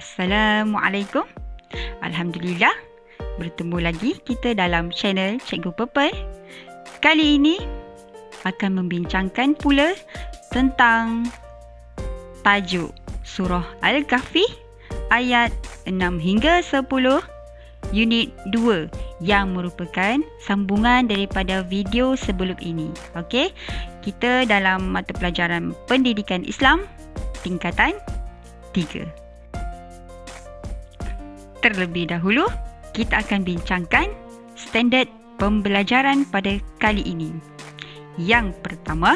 Assalamualaikum. Alhamdulillah, bertemu lagi kita dalam channel Cikgu Purple. Kali ini akan membincangkan pula tentang tajuk Surah Al-Kahfi ayat 6 hingga 10 unit 2 yang merupakan sambungan daripada video sebelum ini. Okey, kita dalam mata pelajaran Pendidikan Islam tingkatan 3. Terlebih dahulu, kita akan bincangkan standard pembelajaran pada kali ini. Yang pertama,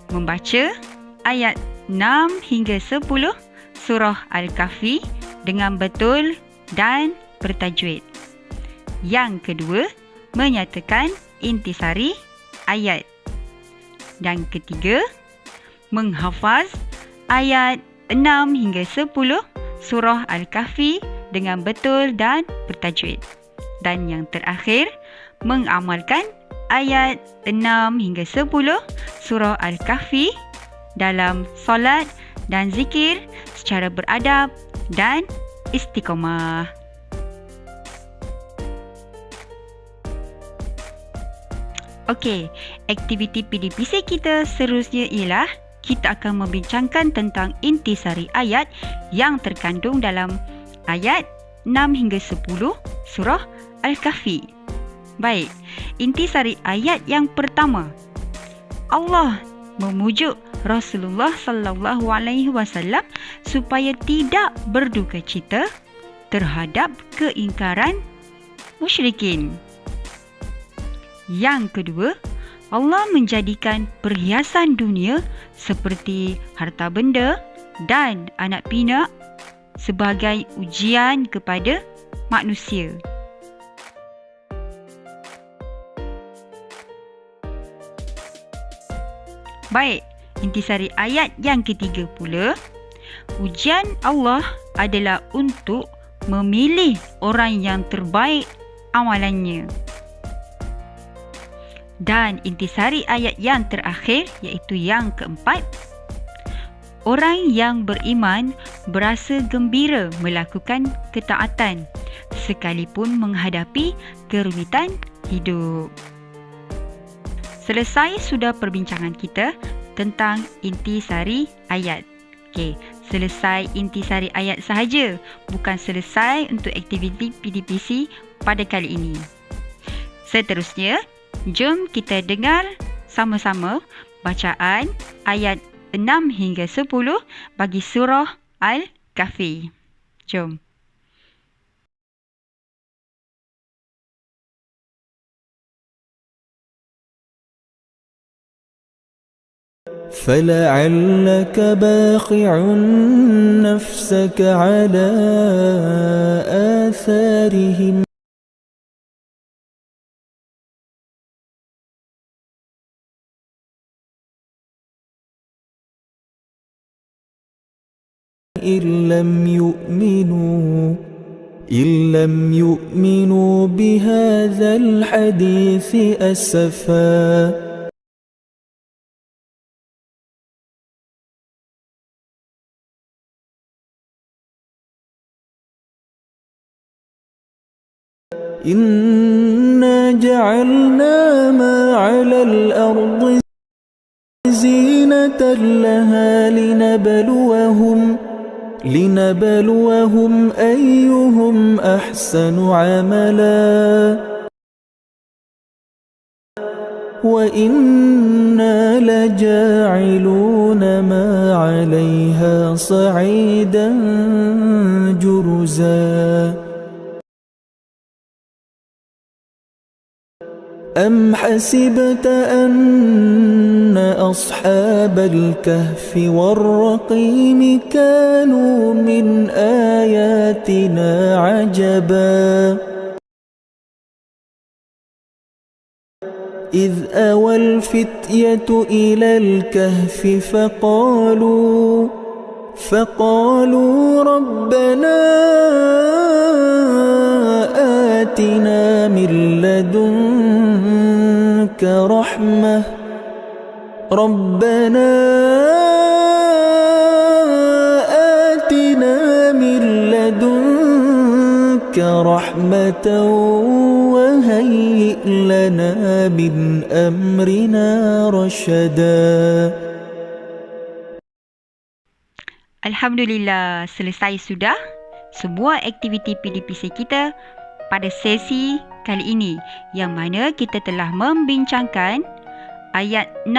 membaca ayat 6 hingga 10 surah Al-Kahfi dengan betul dan bertajwid. Yang kedua, menyatakan intisari ayat. Dan ketiga, menghafaz ayat 6 hingga 10 surah Al-Kahfi dengan betul dan bertajwid. Dan yang terakhir, mengamalkan ayat 6 hingga 10 surah Al-Kahfi dalam solat dan zikir secara beradab dan istiqamah. Okey, aktiviti PDPC kita seterusnya ialah kita akan membincangkan tentang intisari ayat yang terkandung dalam ayat 6 hingga 10 surah Al-Kahfi. Baik, intisari ayat yang pertama. Allah memujuk Rasulullah sallallahu alaihi wasallam supaya tidak berduka cita terhadap keingkaran musyrikin. Yang kedua, Allah menjadikan perhiasan dunia seperti harta benda dan anak pinak sebagai ujian kepada manusia. Baik, intisari ayat yang ketiga pula, ujian Allah adalah untuk memilih orang yang terbaik amalannya. Dan intisari ayat yang terakhir iaitu yang keempat, orang yang beriman berasa gembira melakukan ketaatan sekalipun menghadapi kerumitan hidup. Selesai sudah perbincangan kita tentang intisari ayat. Okey, selesai intisari ayat sahaja, bukan selesai untuk aktiviti PDPC pada kali ini. Seterusnya, jom kita dengar sama-sama bacaan ayat 6 hingga 10 bagi surah Al-Kahfi. Jom. فلعلك باخع نفسك على آثارهم إن لم يؤمنوا بهذا الحديث أسفا إنا جعلنا ما على الأرض زينة لها لنبلوهم أيهم أحسن عملا وإنا لجاعلون ما عليها صعيدا جرزا أم حسبت أن أصحاب الكهف والرقيم كانوا من آياتنا عجبا إذ أوى الفتية إلى الكهف فقالوا ربنا آتنا من لدنك رحمة ربنا آتنا من لدنك لك رحمة وهيئ لنا من أمرنا رشدا. Alhamdulillah, selesai sudah semua aktiviti PDPC kita pada sesi kali ini, yang mana kita telah membincangkan ayat 6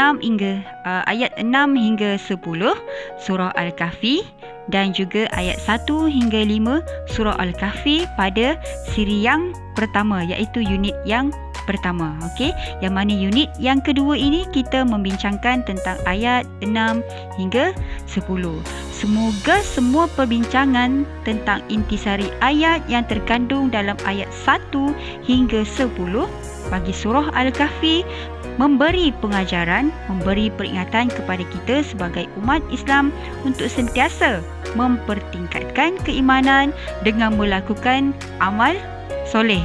hingga 10 surah Al-Kahfi dan juga ayat 1 hingga 5 surah Al-Kahfi pada siri yang pertama, iaitu unit yang pertama. Okey, yang mana unit yang kedua ini kita membincangkan tentang ayat 6 hingga 10. Semoga semua perbincangan tentang intisari ayat yang terkandung dalam ayat 1 hingga 10 bagi surah Al-Kahfi memberi pengajaran, memberi peringatan kepada kita sebagai umat Islam untuk sentiasa mempertingkatkan keimanan dengan melakukan amal soleh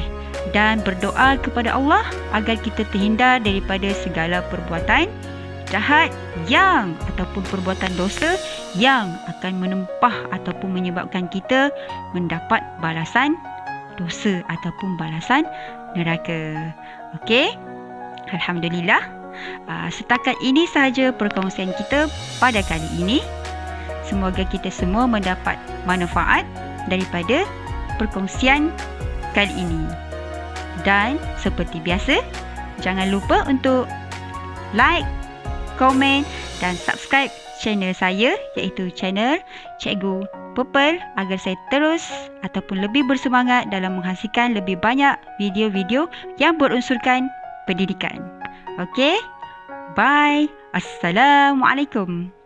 dan berdoa kepada Allah agar kita terhindar daripada segala perbuatan jahat yang ataupun perbuatan dosa yang akan menempah ataupun menyebabkan kita mendapat balasan dosa ataupun balasan neraka. Okey, Alhamdulillah. Setakat ini sahaja perkongsian kita pada kali ini. Semoga kita semua mendapat manfaat daripada perkongsian kali ini. Dan seperti biasa, jangan lupa untuk like, komen dan subscribe channel saya, iaitu channel Cikgu Purple, agar saya terus ataupun lebih bersemangat dalam menghasilkan lebih banyak video-video yang berunsurkan pendidikan. Okey, bye. Assalamualaikum.